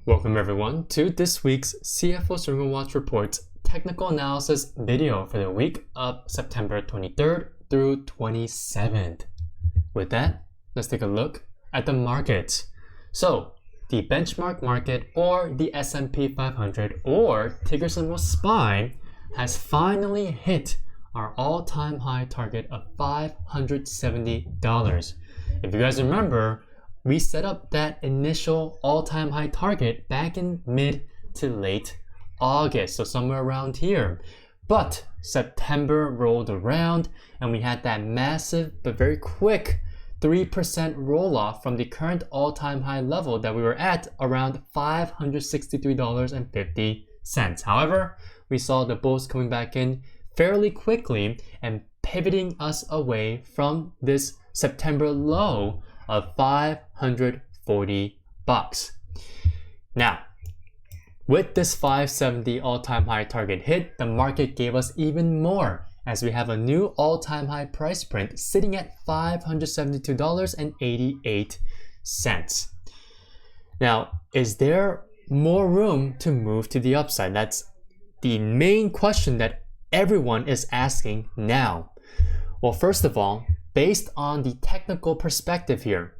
Welcome everyone to this week's CFO Swinger Watch Report technical analysis video for the week of September 23rd through 27th. With that, let's take a look at the markets. So, the benchmark market or the S&P 500 or ticker symbol SPY has finally hit our all-time high target of $570. If you guys remember, we set up that initial all-time high target back in mid to late August, so somewhere around here. But September rolled around and we had that massive but very quick 3% roll-off from the current all-time high level that we were at around $563.50. However, we saw the bulls coming back in fairly quickly and pivoting us away from this September low of $540. Now, with this 570 all-time high target hit, the market gave us even more as we have a new all-time high price print sitting at $572.88. Now, is there more room to move to the upside? That's the main question that everyone is asking now. Well, first of all, based on the technical perspective here,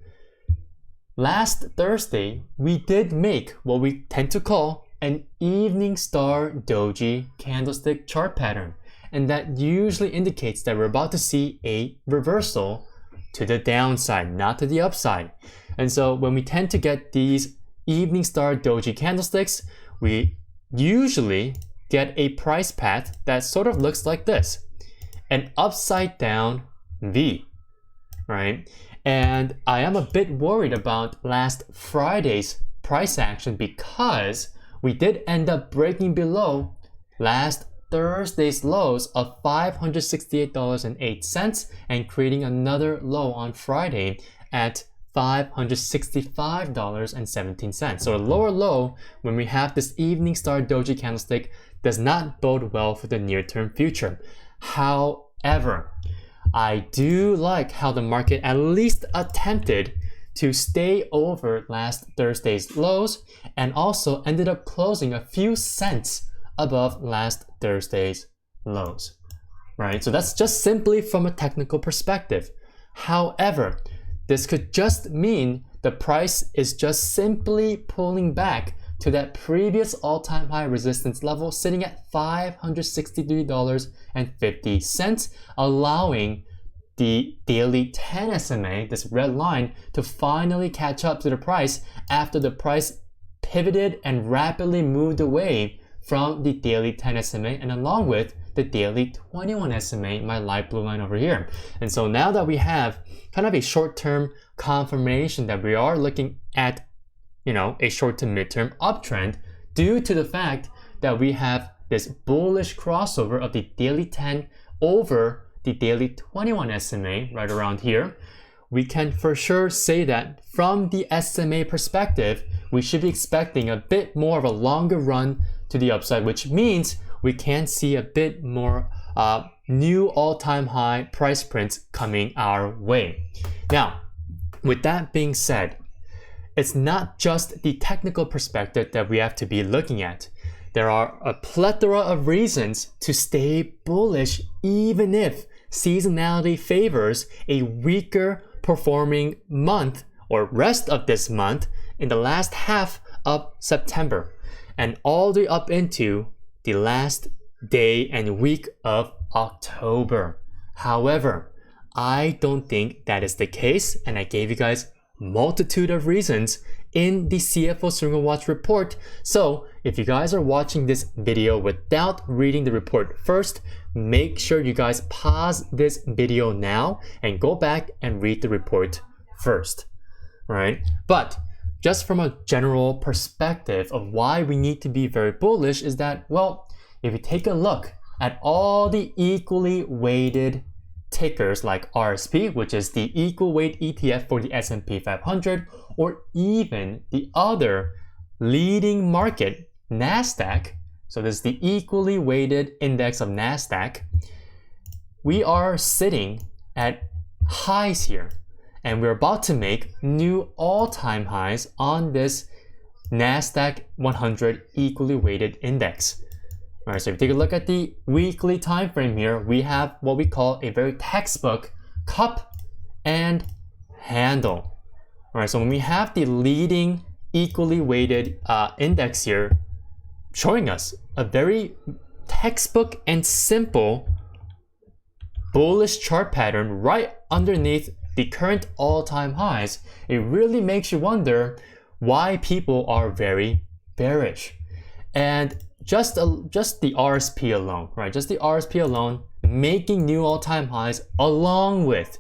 last Thursday, we did make what we tend to call an evening star doji candlestick chart pattern. And that usually indicates that we're about to see a reversal to the downside, not to the upside. And so when we tend to get these evening star doji candlesticks, we usually get a price path that sort of looks like this, an upside down V, right? And I am a bit worried about last Friday's price action because we did end up breaking below last Thursday's lows of $568.08 and creating another low on Friday at $565.17. So a lower low when we have this evening star doji candlestick does not bode well for the near-term future. However, I do like how the market at least attempted to stay over last Thursday's lows and also ended up closing a few cents above last Thursday's lows, right? So that's just simply from a technical perspective. However, this could just mean the price is just simply pulling back to that previous all-time high resistance level sitting at $563.50, allowing the daily 10 SMA, this red line, to finally catch up to the price after the price pivoted and rapidly moved away from the daily 10 SMA and along with the daily 21 SMA, my light blue line over here. And so now that we have kind of a short-term confirmation that we are looking at, a short to mid-term uptrend due to the fact that we have this bullish crossover of the daily 10 over the daily 21 SMA right around here, we can for sure say that from the SMA perspective, we should be expecting a bit more of a longer run to the upside, which means we can see a bit more new all-time high price prints coming our way. Now, with that being said, it's not just the technical perspective that we have to be looking at. There are a plethora of reasons to stay bullish even if seasonality favors a weaker performing month or rest of this month in the last half of September and all the way up into the last day and week of October. However, I don't think that is the case, and I gave you guys multitude of reasons in the CFO Swinger Watch report. So if you guys are watching this video without reading the report first, make sure you guys pause this video now and go back and read the report first, right? But just from a general perspective of why we need to be very bullish is that, well, if you take a look at all the equally weighted tickers like RSP, which is the equal weight ETF for the S&P 500, or even the other leading market, NASDAQ, so this is the equally weighted index of NASDAQ, we are sitting at highs here. And we're about to make new all-time highs on this NASDAQ 100 equally weighted index. All right, so if you take a look at the weekly time frame here, we have what we call a very textbook cup and handle. All right, so when we have the leading equally weighted index here showing us a very textbook and simple bullish chart pattern right underneath the current all-time highs, it really makes you wonder why people are very bearish. And just the RSP alone, right? Just the RSP alone making new all-time highs along with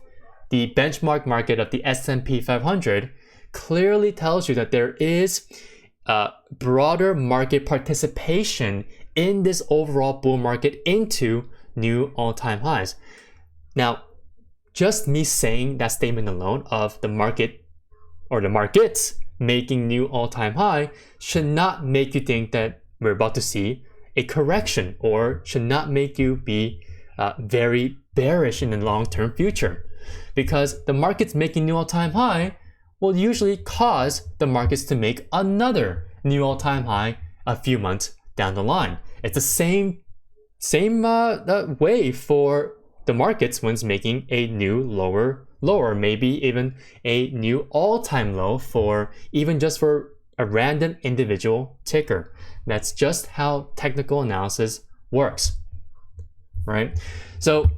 the benchmark market of the S&P 500 clearly tells you that there is broader market participation in this overall bull market into new all-time highs. Now, just me saying that statement alone of the market or the markets making new all-time high should not make you think that we're about to see a correction, or should not make you be very bearish in the long-term future, because the markets making new all-time high will usually cause the markets to make another new all-time high a few months down the line. It's the same way for the markets when it's making a new lower, maybe even a new all-time low for even just for a random individual ticker. That's just how technical analysis works, right? So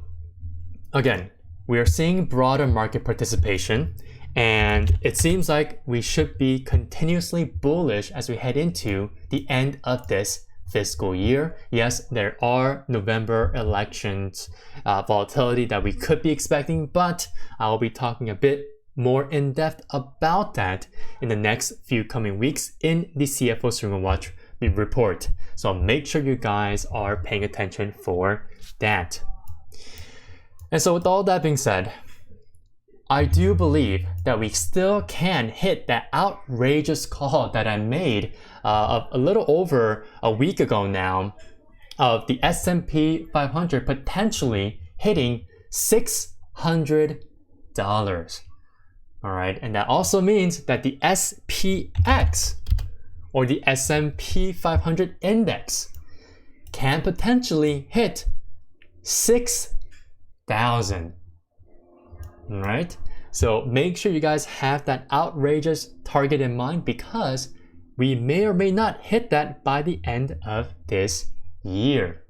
again, we are seeing broader market participation, and it seems like we should be continuously bullish as we head into the end of this fiscal year. Yes, there are November elections volatility that we could be expecting, but I'll be talking a bit more in depth about that in the next few coming weeks in the CFO Swinger Watch Report. So make sure you guys are paying attention for that. And so with all that being said, I do believe that we still can hit that outrageous call that I made a little over a week ago now of the S&P 500 potentially hitting $600. All right, and that also means that the SPX or the S&P 500 index can potentially hit 6,000. All right, so make sure you guys have that outrageous target in mind, because we may or may not hit that by the end of this year.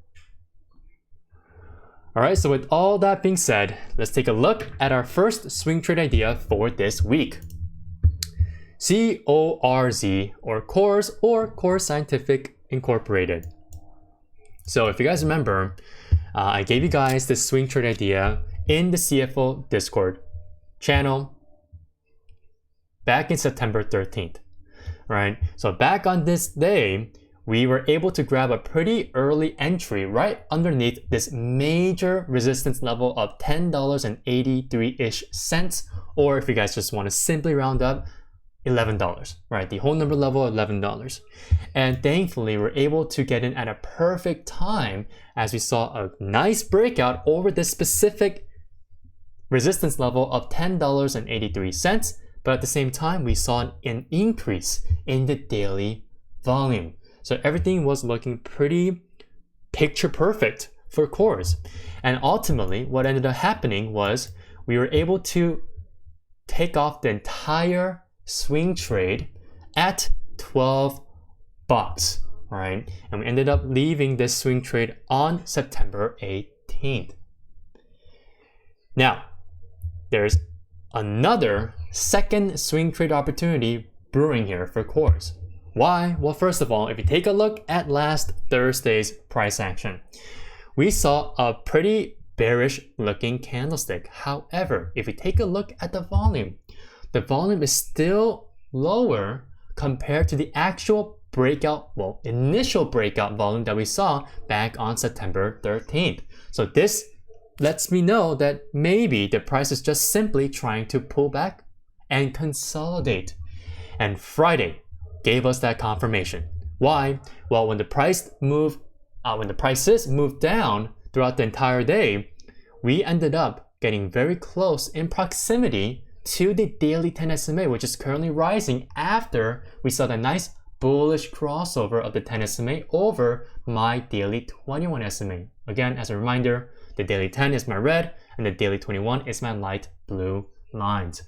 All right, so with all that being said, let's take a look at our first swing trade idea for this week. CORZ, or CORZ, or CORZ Scientific Incorporated. So if you guys remember, I gave you guys this swing trade idea in the CFO Discord channel back in September 13th, right? So back on this day, we were able to grab a pretty early entry right underneath this major resistance level of $10.83-ish cents, or if you guys just want to simply round up, $11, right? The whole number level, $11. And thankfully, we're able to get in at a perfect time as we saw a nice breakout over this specific resistance level of $10.83, but at the same time, we saw an increase in the daily volume. So everything was looking pretty picture perfect for CORZ. And ultimately, what ended up happening was we were able to take off the entire swing trade at 12 bucks, right? And we ended up leaving this swing trade on September 18th. Now, there's another second swing trade opportunity brewing here for CORZ. Why? Well, first of all, if you take a look at last Thursday's price action, we saw a pretty bearish looking candlestick. However, if you take a look at the volume is still lower compared to the actual breakout, well, initial breakout volume that we saw back on September 13th. So this lets me know that maybe the price is just simply trying to pull back and consolidate. And Friday gave us that confirmation. Why? Well, when the prices moved down throughout the entire day, we ended up getting very close in proximity to the daily 10 SMA, which is currently rising after we saw the nice bullish crossover of the 10 SMA over my daily 21 SMA. Again, as a reminder, the daily 10 is my red and the daily 21 is my light blue lines.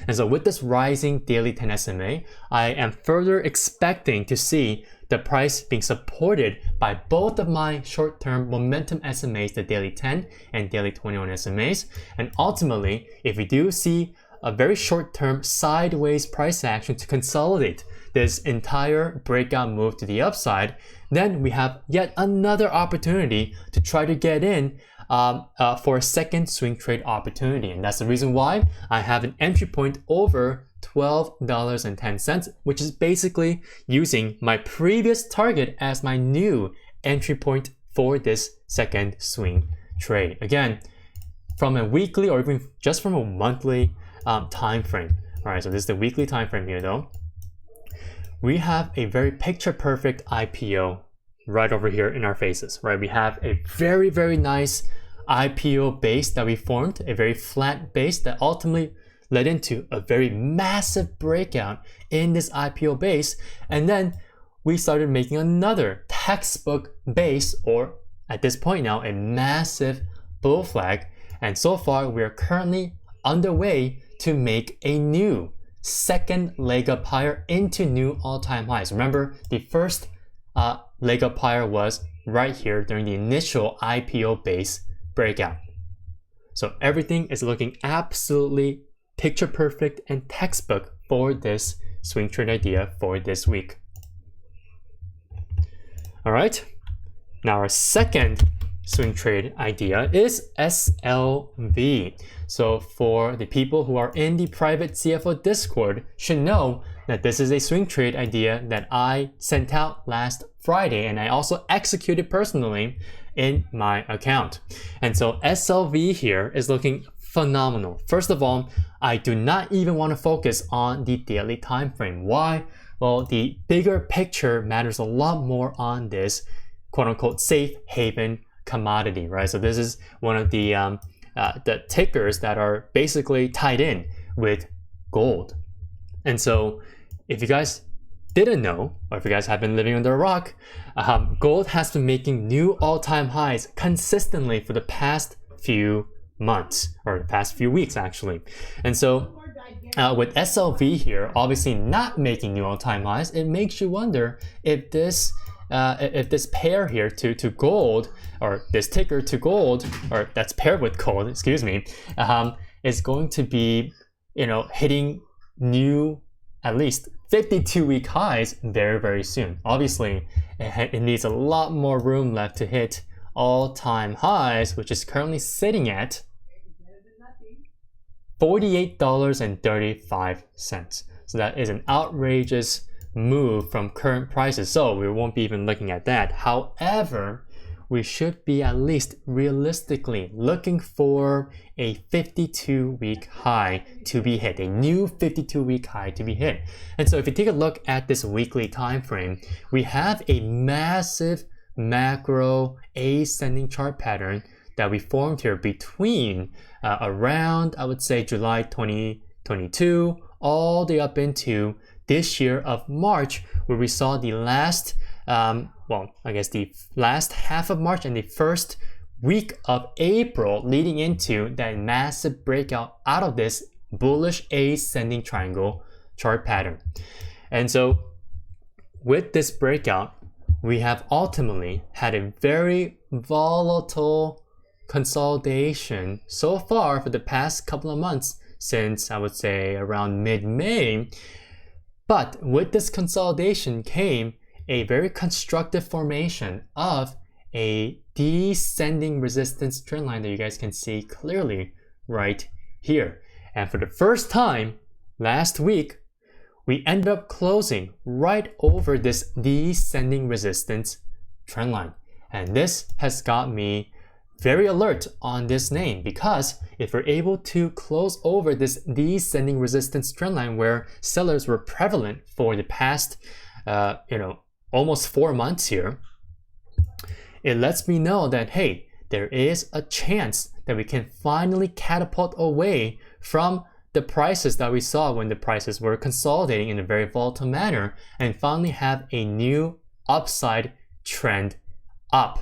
And so with this rising daily 10 SMA, I am further expecting to see the price being supported by both of my short-term momentum SMAs, the daily 10 and daily 21 SMAs. And ultimately, if we do see a very short-term sideways price action to consolidate this entire breakout move to the upside, then we have yet another opportunity to try to get in for a second swing trade opportunity. And that's the reason why I have an entry point over $12.10, which is basically using my previous target as my new entry point for this second swing trade. Again, from a weekly or even just from a monthly time frame. All right, so this is the weekly time frame here though. We have a very picture perfect IPO right over here in our faces, right? We have a very, very nice IPO base that we formed, a very flat base that ultimately led into a very massive breakout in this IPO base. And then we started making another textbook base, or at this point now, a massive bull flag. And so far, we are currently underway to make a new second leg up higher into new all-time highs. Remember, the first leg up higher was right here during the initial IPO base breakout. So everything is looking absolutely picture perfect and textbook for this swing trade idea for this week. All right, now our second swing trade idea is SLV. So for the people who are in the private CFO Discord should know that this is a swing trade idea that I sent out last Friday, and I also executed personally in my account. And so SLV here is looking phenomenal. First of all, I do not even want to focus on the daily time frame. Why? Well, the bigger picture matters a lot more on this quote-unquote safe haven commodity, right? So this is one of the tickers that are basically tied in with gold. And so if you guys didn't know, or if you guys have been living under a rock, gold has been making new all-time highs consistently for the past few months, or the past few weeks actually. And so with SLV here, obviously not making new all-time highs, it makes you wonder if this pair here to gold, or this ticker to gold, or that's paired with gold, excuse me, is going to be, hitting new at least 52-week highs very, very soon. Obviously, it needs a lot more room left to hit all-time highs, which is currently sitting at $48.35. So that is an outrageous move from current prices. So we won't be even looking at that. However, we should be at least realistically looking for a 52-week high to be hit, a new 52-week high to be hit. And so if you take a look at this weekly time frame, we have a massive macro ascending chart pattern that we formed here between around, I would say, July 2022 all the way up into this year of March, where we saw the last the last half of March and the first week of April leading into that massive breakout out of this bullish ascending triangle chart pattern. And so with this breakout, we have ultimately had a very volatile consolidation so far for the past couple of months, since I would say around mid-May. But with this consolidation came a very constructive formation of a descending resistance trend line that you guys can see clearly right here. And for the first time last week, we ended up closing right over this descending resistance trend line. And this has got me very alert on this name, because if we're able to close over this descending resistance trend line where sellers were prevalent for the past almost 4 months here, it lets me know that, hey, there is a chance that we can finally catapult away from the prices that we saw when the prices were consolidating in a very volatile manner and finally have a new upside trend up,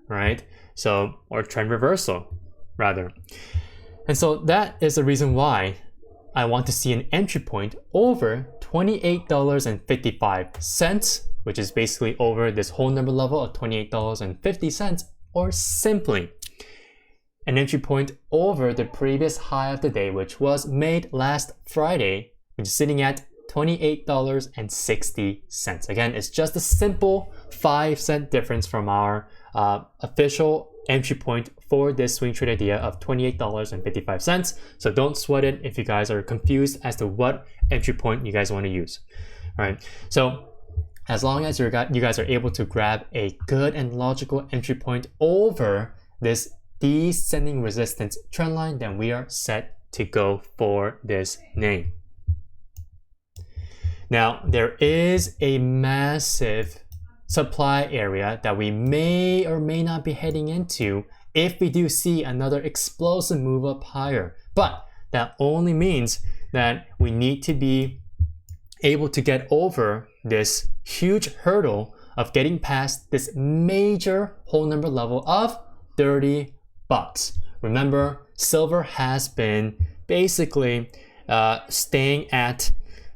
right? So, or trend reversal, rather. And so that is the reason why I want to see an entry point over $28.55, which is basically over this whole number level of $28.50, or simply an entry point over the previous high of the day, which was made last Friday, which is sitting at $28.60. Again, it's just a simple 5-cent difference from our official entry point for this swing trade idea of $28.55. So don't sweat it if you guys are confused as to what entry point you guys want to use. All right. So as long as you guys are able to grab a good and logical entry point over this descending resistance trend line, then we are set to go for this name. Now, there is a massive supply area that we may or may not be heading into if we do see another explosive move up higher. But that only means that we need to be able to get over this huge hurdle of getting past this major whole number level of 30 bucks. Remember, silver has been basically staying at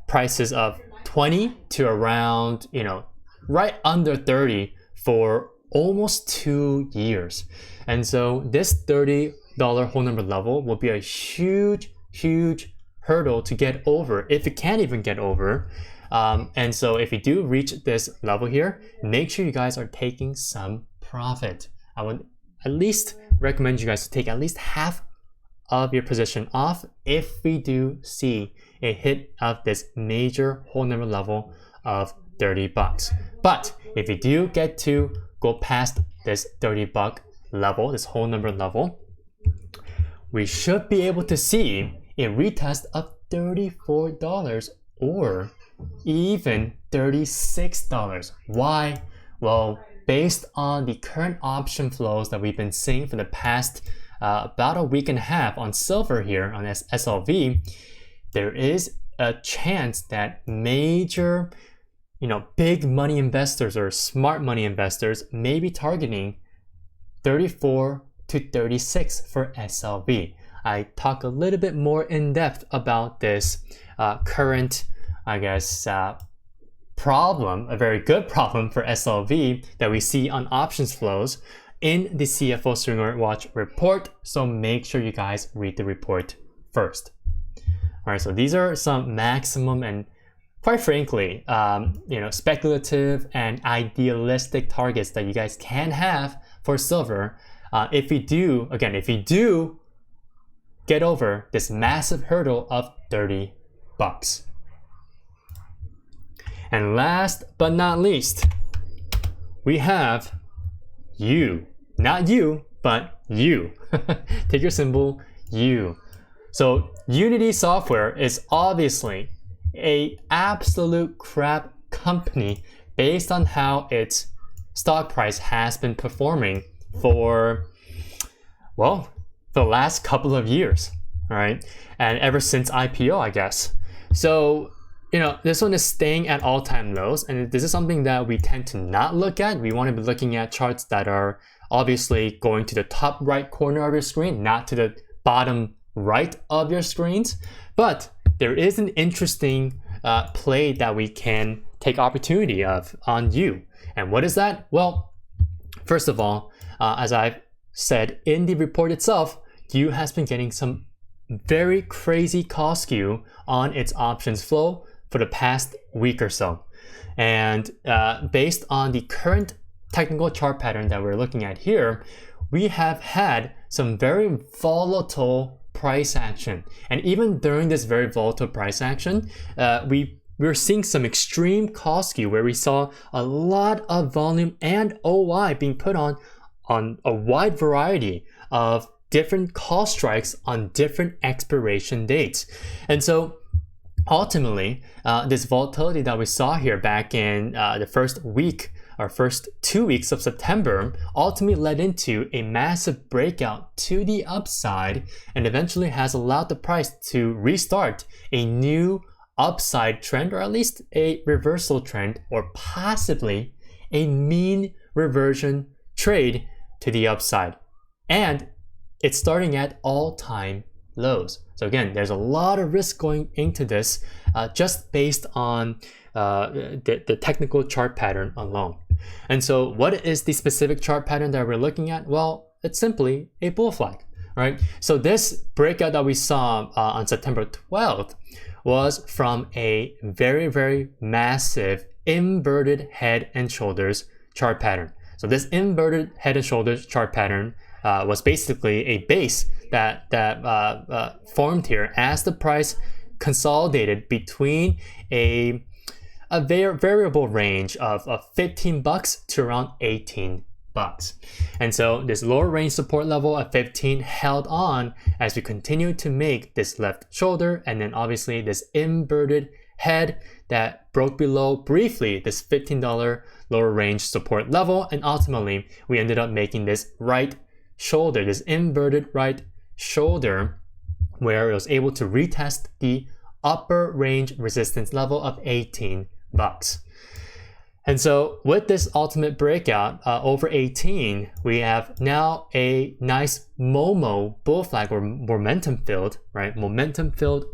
prices of 20 to around, right under 30 for almost 2 years. And so this $30 whole number level will be a huge hurdle to get over, if it can't even get over. And so if you do reach this level here, make sure you guys are taking some profit. I would at least recommend you guys to take at least half of your position off if we do see a hit of this major whole number level of 30 bucks. But if you do get to go past this 30 buck level, this whole number level, we should be able to see a retest of $34 or even $36. Why? Well, based on the current option flows that we've been seeing for the past about a week and a half on silver here on SLV, there is a chance that major, big money investors or smart money investors may be targeting 34 to 36 for SLV. I talk a little bit more in depth about this current, problem, a very good problem for SLV that we see on options flows in the CFO Swinger Watch Report. So make sure you guys read the report first. All right, so these are some maximum and quite frankly, speculative and idealistic targets that you guys can have for silver. If you do get over this massive hurdle of 30 bucks. And last but not least, we have U. Not you, but U. Take your symbol, U. So Unity Software is obviously an absolute crap company based on how its stock price has been performing for the last couple of years, right? And ever since IPO, I guess. So, this one is staying at all-time lows, and this is something that we tend to not look at. We want to be looking at charts that are obviously going to the top right corner of your screen, not to the bottom right of your screens. But there is an interesting play that we can take opportunity of on U. And what is that? Well, first of all, as I've said in the report itself, U has been getting some very crazy cost skew on its options flow for the past week or so. And based on the current technical chart pattern that we're looking at here, we have had some very volatile price action. And even during this very volatile price action, we're seeing some extreme cost skew where we saw a lot of volume and OI being put on a wide variety of different call strikes on different expiration dates. And so ultimately, this volatility that we saw here back in the first week our first 2 weeks of September ultimately led into a massive breakout to the upside and eventually has allowed the price to restart a new upside trend, or at least a reversal trend, or possibly a mean reversion trade to the upside. And it's starting at all-time lows. So again, there's a lot of risk going into this just based on the technical chart pattern alone. And so what is the specific chart pattern that we're looking at? Well, it's simply a bull flag, right? So this breakout that we saw on September 12th was from a very, very massive inverted head and shoulders chart pattern. So this inverted head and shoulders chart pattern was basically a base that formed here as the price consolidated between a variable range of $15 to around $18. And so this lower range support level at 15 held on as we continued to make this left shoulder, and then obviously this inverted head that broke below briefly this $15 lower range support level, and ultimately we ended up making this right shoulder, this inverted right shoulder, where it was able to retest the upper range resistance level of $18. And so with this ultimate breakout over 18, we have now a nice MOMO bull flag, or momentum filled, right? Momentum filled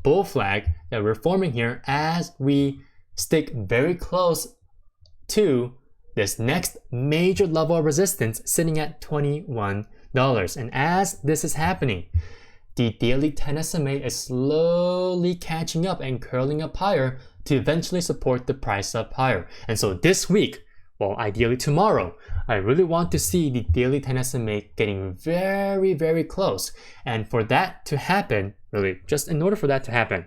bull flag that we're forming here as we stick very close to this next major level of resistance sitting at $21. And as this is happening, the daily 10 SMA is slowly catching up and curling up higher to eventually support the price up higher. And so this week, well, ideally tomorrow, I really want to see the daily 10 SMA getting very, very close. And for that to happen, really, just in order for that to happen,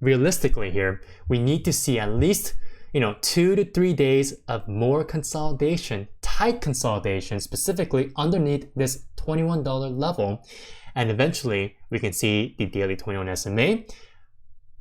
realistically here, we need to see at least 2 to 3 days of more consolidation, tight consolidation, specifically underneath this $21 level. And eventually, we can see the daily 21 SMA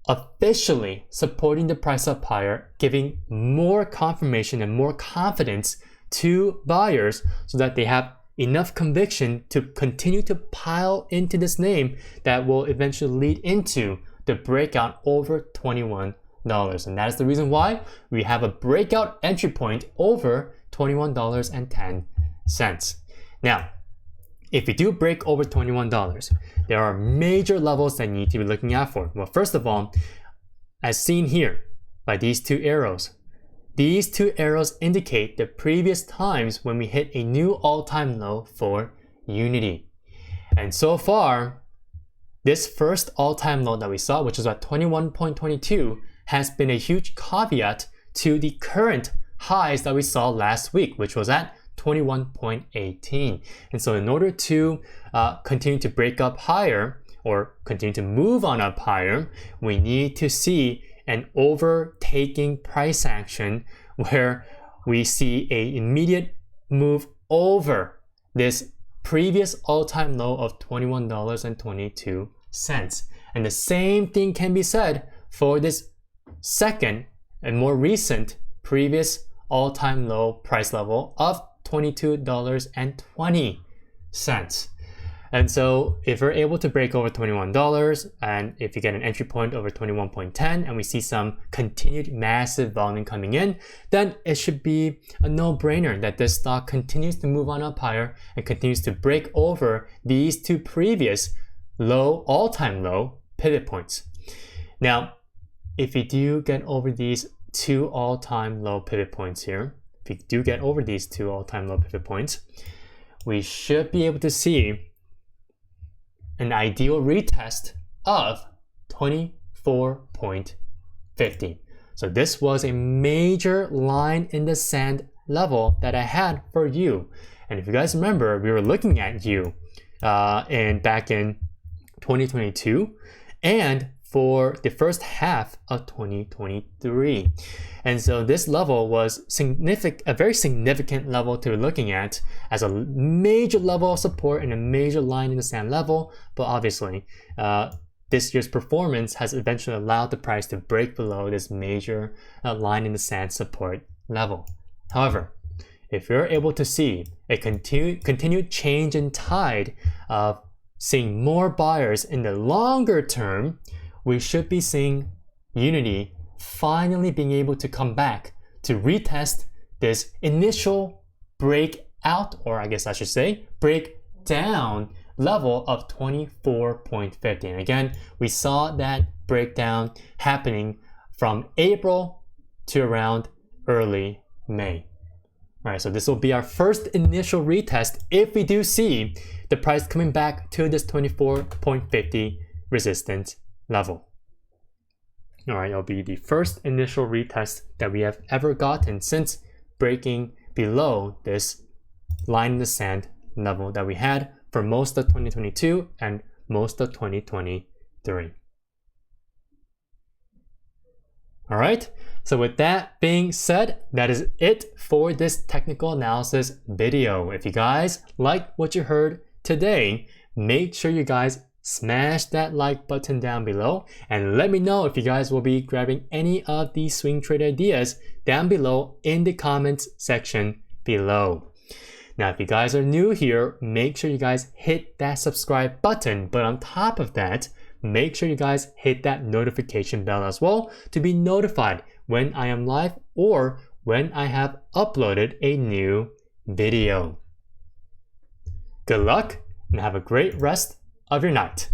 officially supporting the price up higher, giving more confirmation and more confidence to buyers so that they have enough conviction to continue to pile into this name that will eventually lead into the breakout over $21. And that is the reason why we have a breakout entry point over $21.10. Now, if we do break over $21, there are major levels that you need to be looking out for. Well, first of all, as seen here by these two arrows indicate the previous times when we hit a new all-time low for Unity. And so far, this first all-time low that we saw, which is at 21.22, has been a huge caveat to the current highs that we saw last week, which was at 21.18. And so in order to continue to break up higher or continue to move on up higher, we need to see an overtaking price action where we see an immediate move over this previous all-time low of $21.22. And the same thing can be said for this second and more recent previous all-time low price level of $22.20. And so if we're able to break over $21 and if you get an entry point over 21.10 and we see some continued massive volume coming in, then it should be a no-brainer that this stock continues to move on up higher and continues to break over these two previous low, all-time low pivot points. Now, if you do get over these two all-time low pivot points here, we should be able to see an ideal retest of 24.50. So this was a major line in the sand level that I had for you. And if you guys remember, we were looking at you back in 2022 and for the first half of 2023. And so this level was a very significant level to be looking at as a major level of support and a major line in the sand level. But obviously, this year's performance has eventually allowed the price to break below this major line in the sand support level. However, if you're able to see a continued change in tide of seeing more buyers in the longer term, we should be seeing Unity finally being able to come back to retest this initial breakout, or I guess I should say breakdown level of 24.50. And again, we saw that breakdown happening from April to around early May. All right, so this will be our first initial retest if we do see the price coming back to this 24.50 resistance level. All right, it'll be the first initial retest that we have ever gotten since breaking below this line in the sand level that we had for most of 2022 and most of 2023. All right, so with that being said, that is it for this technical analysis video. If you guys like what you heard today, make sure you guys smash that like button down below and let me know if you guys will be grabbing any of these swing trade ideas down below in the comments section below. Now, if you guys are new here, make sure you guys hit that subscribe button. But on top of that, make sure you guys hit that notification bell as well to be notified when I am live or when I have uploaded a new video. Good luck and have a great rest of your night.